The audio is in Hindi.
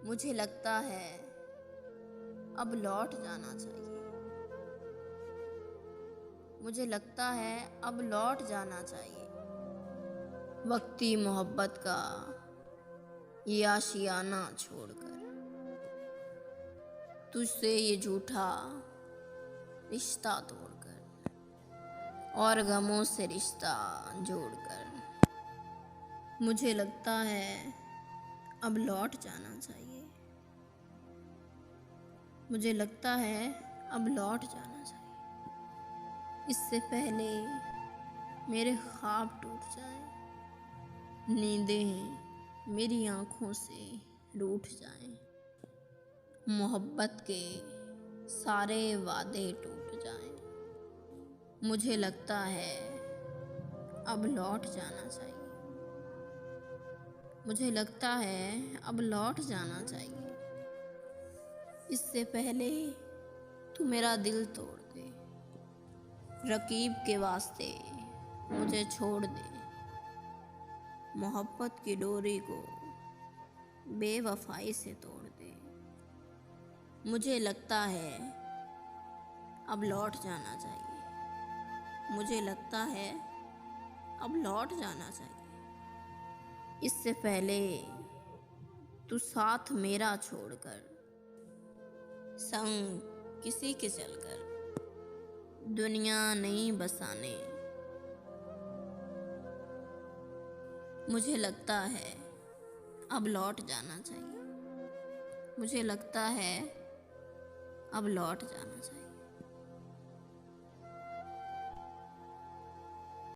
मुझे लगता है अब लौट जाना चाहिए। मुझे लगता है अब लौट जाना चाहिए। वक्ती मोहब्बत का ये आशियाना छोड़कर, तुझसे ये झूठा रिश्ता तोड़कर और गमों से रिश्ता जोड़कर, मुझे लगता है अब लौट जाना चाहिए। मुझे लगता है अब लौट जाना चाहिए। इससे पहले मेरे ख्वाब टूट जाए, नींदें मेरी आँखों से रूठ जाएं, मोहब्बत के सारे वादे टूट जाएं। मुझे लगता है अब लौट जाना चाहिए। मुझे लगता है अब लौट जाना चाहिए। इससे पहले तू मेरा दिल तोड़ दे, रकीब के वास्ते मुझे छोड़ दे, मोहब्बत की डोरी को बेवफाई से तोड़ दे। मुझे लगता है अब लौट जाना चाहिए। मुझे लगता है अब लौट जाना चाहिए। इससे पहले तू साथ मेरा छोड़कर संग किसी के चलकर दुनिया नहीं बसाने, मुझे लगता है अब लौट जाना चाहिए। मुझे लगता है अब लौट जाना चाहिए।